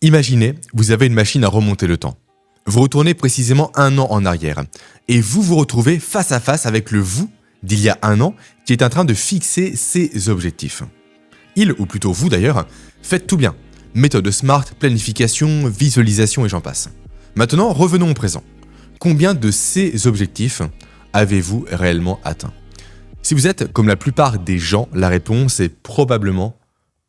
Imaginez, vous avez une machine à remonter le temps. Vous retournez précisément 1 an en arrière et vous vous retrouvez face à face avec le vous d'il y a 1 an qui est en train de fixer ses objectifs. Il, ou plutôt vous d'ailleurs, faites tout bien. Méthode SMART, planification, visualisation et j'en passe. Maintenant, revenons au présent. Combien de ces objectifs avez-vous réellement atteint? Si vous êtes comme la plupart des gens, la réponse est probablement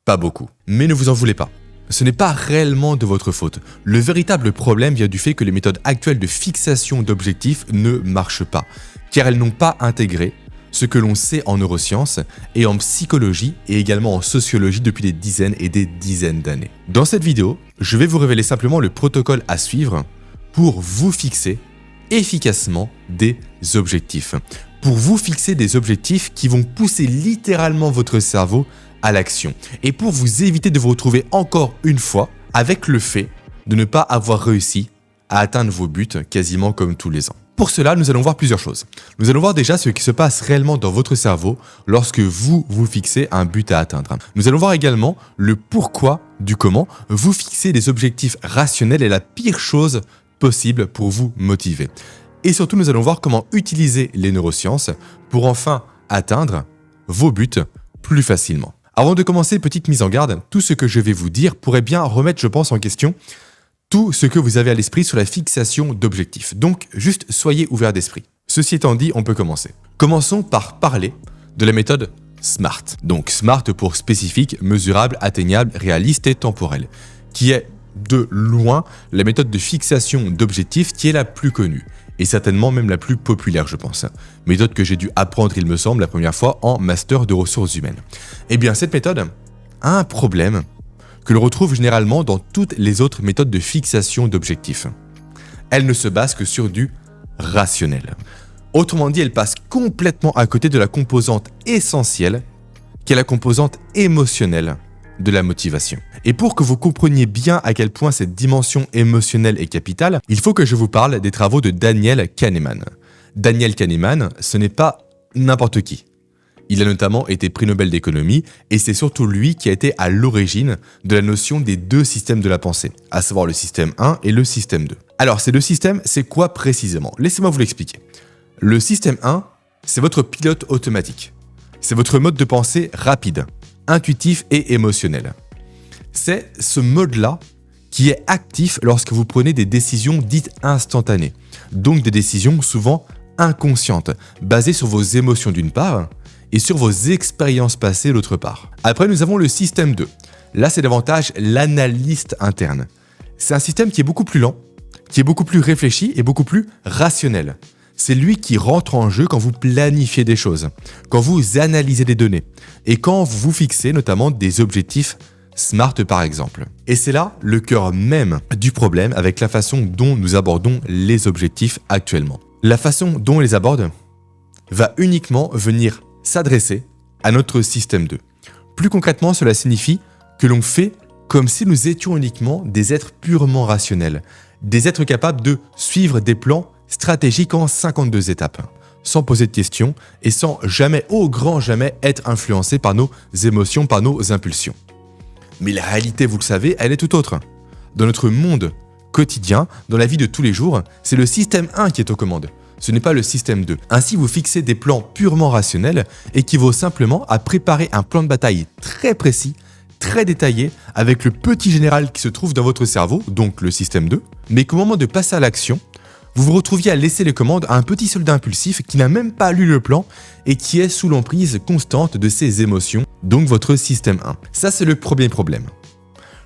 pas beaucoup. Mais ne vous en voulez pas. Ce n'est pas réellement de votre faute. Le véritable problème vient du fait que les méthodes actuelles de fixation d'objectifs ne marchent pas, car elles n'ont pas intégré ce que l'on sait en neurosciences et en psychologie et également en sociologie depuis des dizaines et des dizaines d'années. Dans cette vidéo, je vais vous révéler simplement le protocole à suivre pour vous fixer efficacement des objectifs. Pour vous fixer des objectifs qui vont pousser littéralement votre cerveau à l'action. Et pour vous éviter de vous retrouver encore une fois avec le fait de ne pas avoir réussi à atteindre vos buts quasiment comme tous les ans. Pour cela, nous allons voir plusieurs choses. Nous allons voir déjà ce qui se passe réellement dans votre cerveau lorsque vous vous fixez un but à atteindre. Nous allons voir également le pourquoi du comment vous fixer des objectifs rationnels est la pire chose possible pour vous motiver. Et surtout, nous allons voir comment utiliser les neurosciences pour enfin atteindre vos buts plus facilement. Avant de commencer, petite mise en garde, tout ce que je vais vous dire pourrait bien remettre, je pense, en question tout ce que vous avez à l'esprit sur la fixation d'objectifs. Donc, juste soyez ouverts d'esprit. Ceci étant dit, on peut commencer. Commençons par parler de la méthode SMART. Donc, SMART pour spécifique, mesurable, atteignable, réaliste et temporel, qui est de loin la méthode de fixation d'objectifs qui est la plus connue. Et certainement même la plus populaire, je pense. Méthode que j'ai dû apprendre, il me semble, la première fois en master de ressources humaines. Eh bien, cette méthode a un problème que l'on retrouve généralement dans toutes les autres méthodes de fixation d'objectifs. Elle ne se base que sur du rationnel. Autrement dit, elle passe complètement à côté de la composante essentielle, qui est la composante émotionnelle de la motivation. Et pour que vous compreniez bien à quel point cette dimension émotionnelle est capitale, il faut que je vous parle des travaux de Daniel Kahneman. Daniel Kahneman, ce n'est pas n'importe qui. Il a notamment été prix Nobel d'économie et c'est surtout lui qui a été à l'origine de la notion des 2 systèmes de la pensée, à savoir le système 1 et le système 2. Alors ces 2 systèmes, c'est quoi précisément? Laissez-moi vous l'expliquer. Le système 1, c'est votre pilote automatique. C'est votre mode de pensée rapide, intuitif et émotionnel. C'est ce mode-là qui est actif lorsque vous prenez des décisions dites instantanées, donc des décisions souvent inconscientes, basées sur vos émotions d'une part et sur vos expériences passées d'autre part. Après, nous avons le système 2. Là, c'est davantage l'analyste interne. C'est un système qui est beaucoup plus lent, qui est beaucoup plus réfléchi et beaucoup plus rationnel. C'est lui qui rentre en jeu quand vous planifiez des choses, quand vous analysez des données et quand vous vous fixez notamment des objectifs SMART par exemple. Et c'est là le cœur même du problème avec la façon dont nous abordons les objectifs actuellement. La façon dont on les aborde va uniquement venir s'adresser à notre système 2. Plus concrètement, cela signifie que l'on fait comme si nous étions uniquement des êtres purement rationnels, des êtres capables de suivre des plans stratégiques en 52 étapes, sans poser de questions et sans jamais, au grand jamais, être influencé par nos émotions, par nos impulsions. Mais la réalité, vous le savez, elle est tout autre. Dans notre monde quotidien, dans la vie de tous les jours, c'est le système 1 qui est aux commandes. Ce n'est pas le système 2. Ainsi, vous fixez des plans purement rationnels équivaut simplement à préparer un plan de bataille très précis, très détaillé, avec le petit général qui se trouve dans votre cerveau, donc le système 2, mais qu'au moment de passer à l'action, vous vous retrouviez à laisser les commandes à un petit soldat impulsif qui n'a même pas lu le plan et qui est sous l'emprise constante de ses émotions, donc votre système 1. Ça, c'est le premier problème.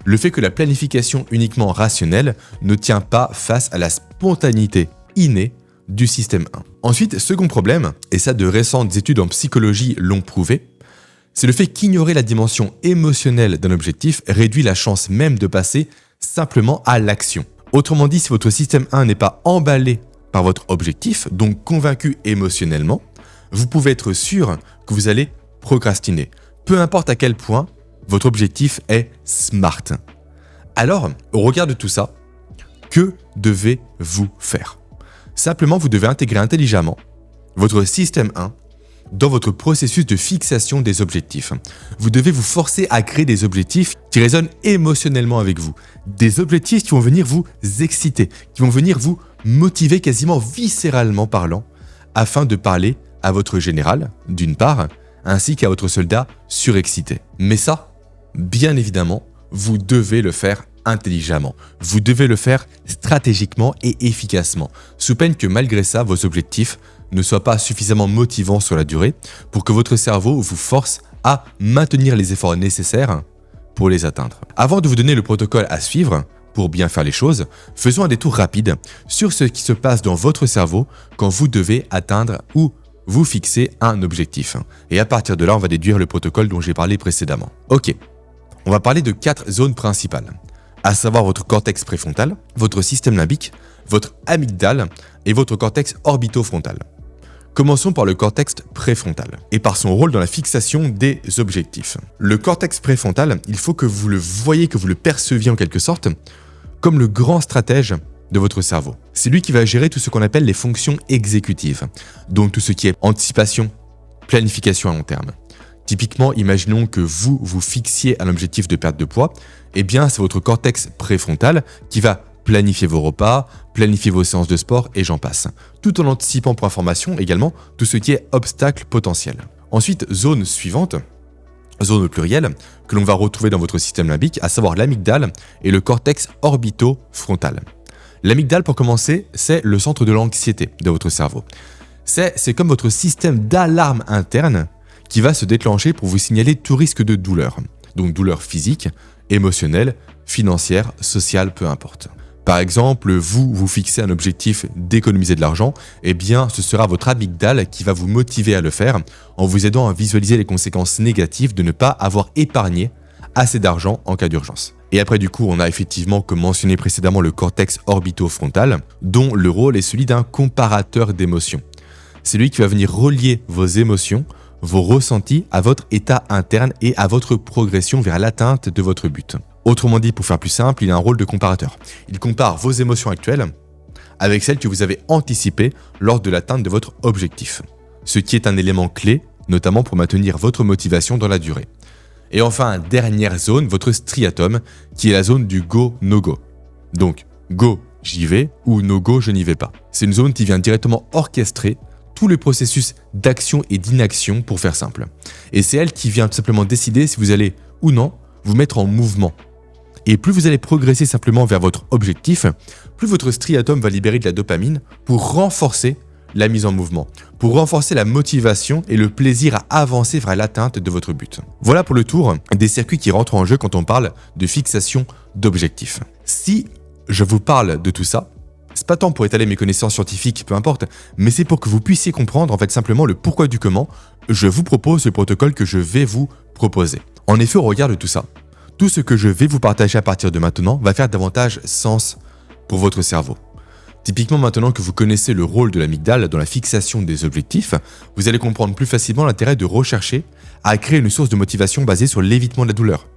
Le fait que la planification uniquement rationnelle ne tient pas face à la spontanéité innée du système 1. Ensuite, second problème, et ça de récentes études en psychologie l'ont prouvé, c'est le fait qu'ignorer la dimension émotionnelle d'un objectif réduit la chance même de passer simplement à l'action. Autrement dit, si votre système 1 n'est pas emballé par votre objectif, donc convaincu émotionnellement, vous pouvez être sûr que vous allez procrastiner, peu importe à quel point votre objectif est SMART. Alors, au regard de tout ça, que devez-vous faire ? Simplement, vous devez intégrer intelligemment votre système 1 dans votre processus de fixation des objectifs. Vous devez vous forcer à créer des objectifs qui résonnent émotionnellement avec vous. Des objectifs qui vont venir vous exciter, qui vont venir vous motiver quasiment viscéralement parlant, afin de parler à votre général, d'une part, ainsi qu'à votre soldat surexcité. Mais ça, bien évidemment, vous devez le faire intelligemment. Vous devez le faire stratégiquement et efficacement, sous peine que malgré ça, vos objectifs ne soient pas suffisamment motivants sur la durée pour que votre cerveau vous force à maintenir les efforts nécessaires pour les atteindre. Avant de vous donner le protocole à suivre pour bien faire les choses, faisons un détour rapide sur ce qui se passe dans votre cerveau quand vous devez atteindre ou vous fixer un objectif. Et à partir de là, on va déduire le protocole dont j'ai parlé précédemment. Ok, on va parler de 4 zones principales, à savoir votre cortex préfrontal, votre système limbique, votre amygdale et votre cortex orbitofrontal. Commençons par le cortex préfrontal et par son rôle dans la fixation des objectifs. Le cortex préfrontal, il faut que vous le voyez, que vous le perceviez en quelque sorte, comme le grand stratège de votre cerveau. C'est lui qui va gérer tout ce qu'on appelle les fonctions exécutives, donc tout ce qui est anticipation, planification à long terme. Typiquement, imaginons que vous fixiez un objectif de perte de poids, eh bien c'est votre cortex préfrontal qui va planifier vos repas, planifier vos séances de sport et j'en passe, tout en anticipant pour information également tout ce qui est obstacle potentiel. Ensuite, zone suivante, zone au pluriel, que l'on va retrouver dans votre système limbique, à savoir l'amygdale et le cortex orbitofrontal. L'amygdale, pour commencer, c'est le centre de l'anxiété de votre cerveau. C'est comme votre système d'alarme interne qui va se déclencher pour vous signaler tout risque de douleur. Donc douleur physique, émotionnelle, financière, sociale, peu importe. Par exemple, vous fixez un objectif d'économiser de l'argent, eh bien ce sera votre amygdale qui va vous motiver à le faire en vous aidant à visualiser les conséquences négatives de ne pas avoir épargné assez d'argent en cas d'urgence. Et après du coup, on a effectivement, comme mentionné précédemment, le cortex orbitofrontal, dont le rôle est celui d'un comparateur d'émotions. C'est lui qui va venir relier vos émotions, vos ressentis à votre état interne et à votre progression vers l'atteinte de votre but. Autrement dit, pour faire plus simple, il a un rôle de comparateur. Il compare vos émotions actuelles avec celles que vous avez anticipées lors de l'atteinte de votre objectif. Ce qui est un élément clé, notamment pour maintenir votre motivation dans la durée. Et enfin, dernière zone, votre striatum, qui est la zone du go-no-go. Donc, go, j'y vais, ou no-go, je n'y vais pas. C'est une zone qui vient directement orchestrer tout le processus d'action et d'inaction, pour faire simple. Et c'est elle qui vient tout simplement décider si vous allez ou non vous mettre en mouvement. Et plus vous allez progresser simplement vers votre objectif, plus votre striatum va libérer de la dopamine pour renforcer la mise en mouvement, pour renforcer la motivation et le plaisir à avancer vers l'atteinte de votre but. Voilà pour le tour des circuits qui rentrent en jeu quand on parle de fixation d'objectifs. Si je vous parle de tout ça, c'est pas tant pour étaler mes connaissances scientifiques, peu importe, mais c'est pour que vous puissiez comprendre en fait simplement le pourquoi du comment je vous propose le protocole que je vais vous proposer. En effet, au regard de tout ça, tout ce que je vais vous partager à partir de maintenant va faire davantage sens pour votre cerveau. Typiquement, maintenant que vous connaissez le rôle de l'amygdale dans la fixation des objectifs, vous allez comprendre plus facilement l'intérêt de rechercher à créer une source de motivation basée sur l'évitement de la douleur.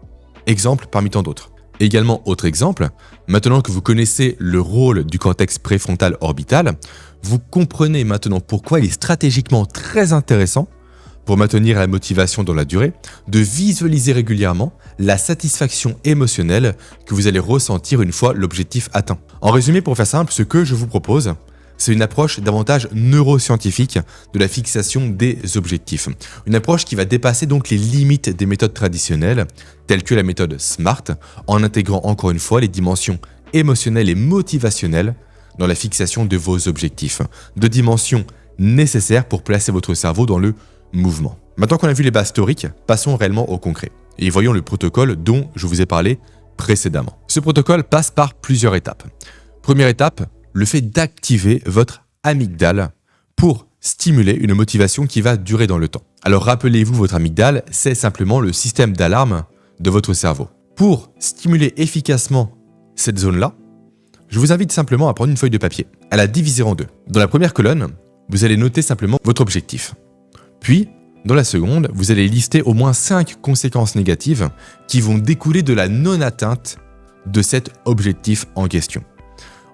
Exemple parmi tant d'autres. Également, autre exemple, maintenant que vous connaissez le rôle du cortex préfrontal orbital, vous comprenez maintenant pourquoi il est stratégiquement très intéressant pour maintenir la motivation dans la durée, de visualiser régulièrement la satisfaction émotionnelle que vous allez ressentir une fois l'objectif atteint. En résumé, pour faire simple, ce que je vous propose, c'est une approche davantage neuroscientifique de la fixation des objectifs. Une approche qui va dépasser donc les limites des méthodes traditionnelles, telles que la méthode SMART, en intégrant encore une fois les dimensions émotionnelles et motivationnelles dans la fixation de vos objectifs. Deux dimensions nécessaires pour placer votre cerveau dans le mouvement. Maintenant qu'on a vu les bases théoriques, passons réellement au concret et voyons le protocole dont je vous ai parlé précédemment. Ce protocole passe par plusieurs étapes. Première étape, le fait d'activer votre amygdale pour stimuler une motivation qui va durer dans le temps. Alors rappelez-vous, votre amygdale, c'est simplement le système d'alarme de votre cerveau. Pour stimuler efficacement cette zone-là, je vous invite simplement à prendre une feuille de papier, à la diviser en deux. Dans la première colonne, vous allez noter simplement votre objectif. Puis, dans la seconde, vous allez lister au moins 5 conséquences négatives qui vont découler de la non-atteinte de cet objectif en question.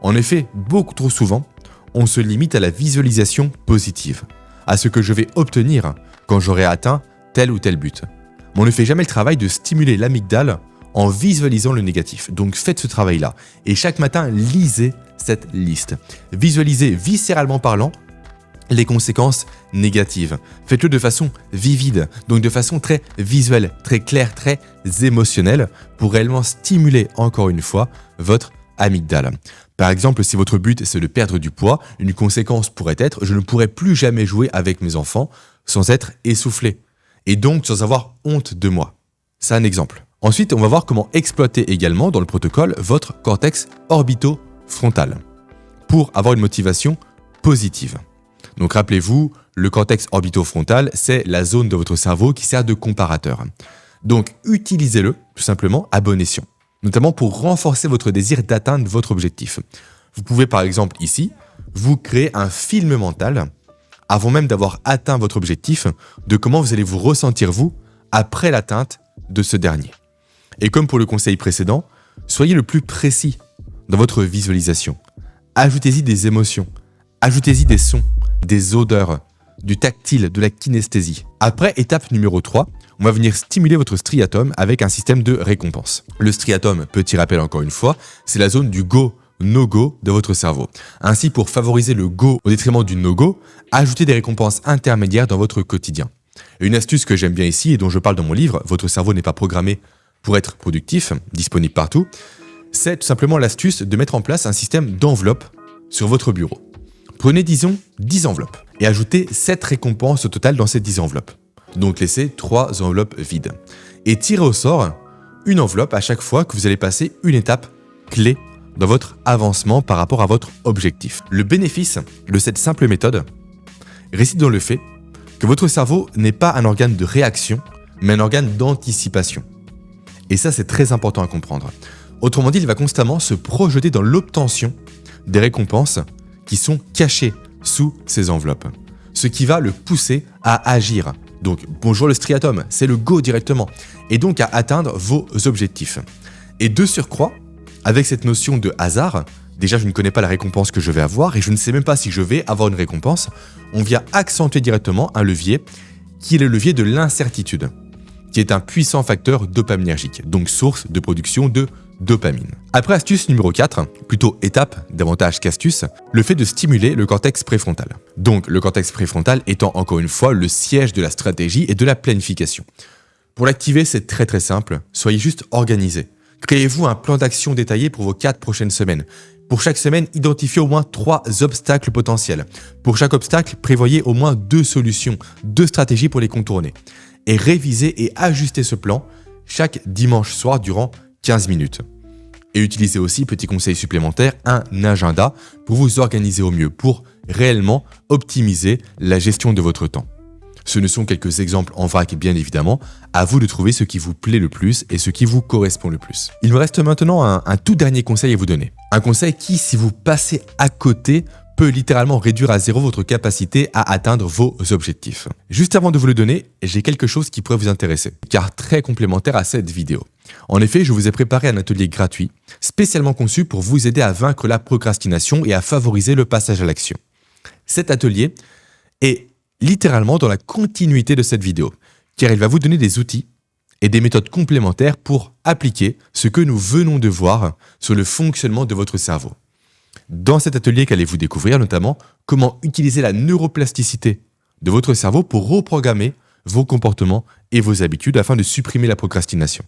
En effet, beaucoup trop souvent, on se limite à la visualisation positive, à ce que je vais obtenir quand j'aurai atteint tel ou tel but. Mais on ne fait jamais le travail de stimuler l'amygdale en visualisant le négatif. Donc faites ce travail-là. Et chaque matin, lisez cette liste. Visualisez viscéralement parlant les conséquences négatives. Faites-le de façon vivide, donc de façon très visuelle, très claire, très émotionnelle, pour réellement stimuler encore une fois votre amygdale. Par exemple, si votre but c'est de perdre du poids, une conséquence pourrait être « je ne pourrai plus jamais jouer avec mes enfants sans être essoufflé » et donc sans avoir honte de moi. C'est un exemple. Ensuite, on va voir comment exploiter également dans le protocole votre cortex orbitofrontal pour avoir une motivation positive. Donc rappelez-vous, le cortex orbitofrontal, c'est la zone de votre cerveau qui sert de comparateur. Donc utilisez-le tout simplement à bon escient, notamment pour renforcer votre désir d'atteindre votre objectif. Vous pouvez par exemple ici, vous créer un film mental avant même d'avoir atteint votre objectif de comment vous allez vous ressentir vous après l'atteinte de ce dernier. Et comme pour le conseil précédent, soyez le plus précis dans votre visualisation. Ajoutez-y des émotions, ajoutez-y des sons, des odeurs, du tactile, de la kinesthésie. Après, étape numéro 3, on va venir stimuler votre striatum avec un système de récompense. Le striatum, petit rappel encore une fois, c'est la zone du go, no-go de votre cerveau. Ainsi, pour favoriser le go au détriment du no-go, ajoutez des récompenses intermédiaires dans votre quotidien. Une astuce que j'aime bien ici et dont je parle dans mon livre, Votre cerveau n'est pas programmé pour être productif, disponible partout, c'est tout simplement l'astuce de mettre en place un système d'enveloppes sur votre bureau. Prenez disons 10 enveloppes et ajoutez 7 récompenses au total dans ces 10 enveloppes. Donc laissez 3 enveloppes vides. Et tirez au sort une enveloppe à chaque fois que vous allez passer une étape clé dans votre avancement par rapport à votre objectif. Le bénéfice de cette simple méthode réside dans le fait que votre cerveau n'est pas un organe de réaction, mais un organe d'anticipation. Et ça, c'est très important à comprendre. Autrement dit, il va constamment se projeter dans l'obtention des récompenses qui sont cachées sous ces enveloppes. Ce qui va le pousser à agir. Donc, bonjour le striatum, c'est le go directement. Et donc à atteindre vos objectifs. Et de surcroît, avec cette notion de hasard, déjà je ne connais pas la récompense que je vais avoir et je ne sais même pas si je vais avoir une récompense, on vient accentuer directement un levier qui est le levier de l'incertitude, qui est un puissant facteur dopaminergique, donc source de production de dopamine. Après astuce numéro 4, plutôt étape davantage qu'astuce, le fait de stimuler le cortex préfrontal. Donc le cortex préfrontal étant encore une fois le siège de la stratégie et de la planification. Pour l'activer, c'est très simple, soyez juste organisé. Créez-vous un plan d'action détaillé pour vos 4 prochaines semaines. Pour chaque semaine, identifiez au moins 3 obstacles potentiels. Pour chaque obstacle, prévoyez au moins 2 solutions, 2 stratégies pour les contourner. Et révisez et ajustez ce plan chaque dimanche soir durant 15 minutes. Et utilisez aussi, petit conseil supplémentaire, un agenda pour vous organiser au mieux, pour réellement optimiser la gestion de votre temps. Ce ne sont quelques exemples en vrac, bien évidemment. À vous de trouver ce qui vous plaît le plus et ce qui vous correspond le plus. Il me reste maintenant un tout dernier conseil à vous donner. Un conseil qui, si vous passez à côté, peut littéralement réduire à zéro votre capacité à atteindre vos objectifs. Juste avant de vous le donner, j'ai quelque chose qui pourrait vous intéresser, car très complémentaire à cette vidéo. En effet, je vous ai préparé un atelier gratuit, spécialement conçu pour vous aider à vaincre la procrastination et à favoriser le passage à l'action. Cet atelier est littéralement dans la continuité de cette vidéo, car il va vous donner des outils et des méthodes complémentaires pour appliquer ce que nous venons de voir sur le fonctionnement de votre cerveau. Dans cet atelier, qu'allez-vous découvrir notamment comment utiliser la neuroplasticité de votre cerveau pour reprogrammer vos comportements et vos habitudes afin de supprimer la procrastination.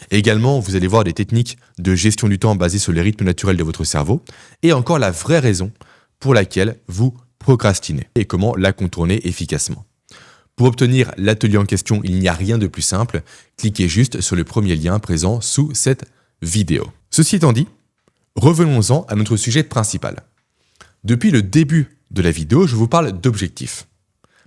Également, vous allez voir des techniques de gestion du temps basées sur les rythmes naturels de votre cerveau et encore la vraie raison pour laquelle vous procrastinez et comment la contourner efficacement. Pour obtenir l'atelier en question, il n'y a rien de plus simple, cliquez juste sur le premier lien présent sous cette vidéo. Ceci étant dit, revenons-en à notre sujet principal. Depuis le début de la vidéo, je vous parle d'objectifs.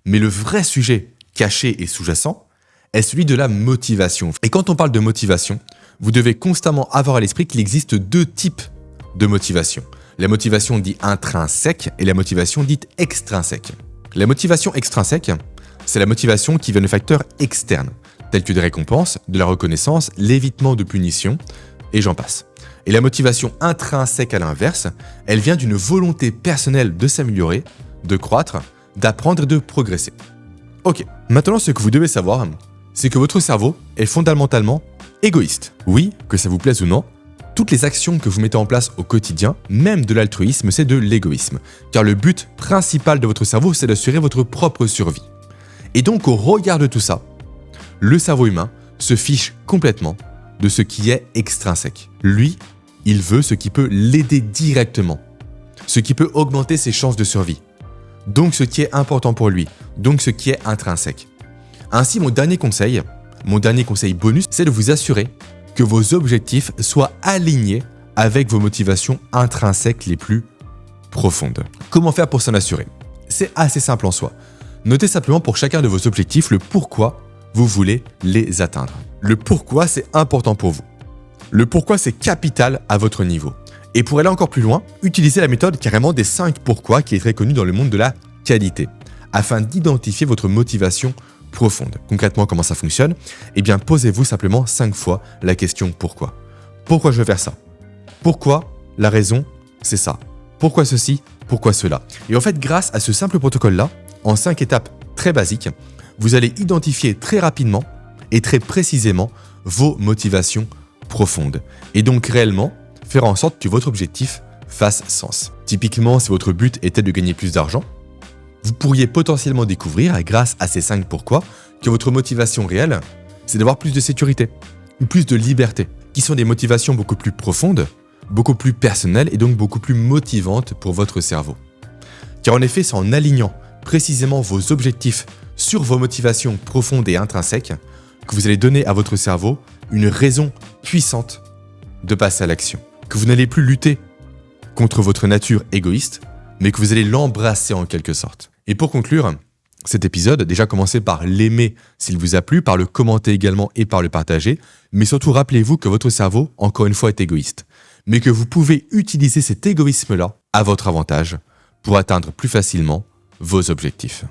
Mais le vrai sujet caché et sous-jacent est celui de la motivation. Et quand on parle de motivation, vous devez constamment avoir à l'esprit qu'il existe 2 types de motivation. La motivation dite intrinsèque et la motivation dite extrinsèque. La motivation extrinsèque, c'est la motivation qui vient de facteurs externes, tels que des récompenses, de la reconnaissance, l'évitement de punitions, et j'en passe. Et la motivation intrinsèque à l'inverse, elle vient d'une volonté personnelle de s'améliorer, de croître, d'apprendre et de progresser. Ok, Maintenant, ce que vous devez savoir, c'est que votre cerveau est fondamentalement égoïste. Oui, que ça vous plaise ou non, toutes les actions que vous mettez en place au quotidien, même de l'altruisme, c'est de l'égoïsme. Car le but principal de votre cerveau, c'est d'assurer votre propre survie. Et donc, au regard de tout ça, le cerveau humain se fiche complètement de ce qui est extrinsèque. Lui, il veut ce qui peut l'aider directement, ce qui peut augmenter ses chances de survie. Donc ce qui est important pour lui, donc ce qui est intrinsèque. Ainsi, mon dernier conseil bonus, c'est de vous assurer que vos objectifs soient alignés avec vos motivations intrinsèques les plus profondes. Comment faire pour s'en assurer? C'est assez simple en soi. Notez simplement pour chacun de vos objectifs le pourquoi vous voulez les atteindre. Le pourquoi, c'est important pour vous. Le pourquoi, c'est capital à votre niveau. Et pour aller encore plus loin, utilisez la méthode carrément des 5 pourquoi qui est très connue dans le monde de la qualité, afin d'identifier votre motivation profonde. Concrètement, comment ça fonctionne? Eh bien, posez-vous simplement 5 fois la question pourquoi. Pourquoi je veux faire ça? Pourquoi la raison, c'est ça? Pourquoi ceci? Pourquoi cela? Et en fait, grâce à ce simple protocole-là, en 5 étapes très basiques, vous allez identifier très rapidement et très précisément vos motivations profondes. Et donc réellement, faire en sorte que votre objectif fasse sens. Typiquement, si votre but était de gagner plus d'argent, vous pourriez potentiellement découvrir, grâce à ces 5 pourquoi, que votre motivation réelle, c'est d'avoir plus de sécurité ou plus de liberté, qui sont des motivations beaucoup plus profondes, beaucoup plus personnelles et donc beaucoup plus motivantes pour votre cerveau. Car en effet, c'est en alignant précisément vos objectifs sur vos motivations profondes et intrinsèques que vous allez donner à votre cerveau une raison puissante de passer à l'action. Que vous n'allez plus lutter contre votre nature égoïste, mais que vous allez l'embrasser en quelque sorte. Et pour conclure cet épisode, déjà commencez par l'aimer s'il vous a plu, par le commenter également et par le partager, mais surtout rappelez-vous que votre cerveau, encore une fois, est égoïste, mais que vous pouvez utiliser cet égoïsme-là à votre avantage pour atteindre plus facilement vos objectifs.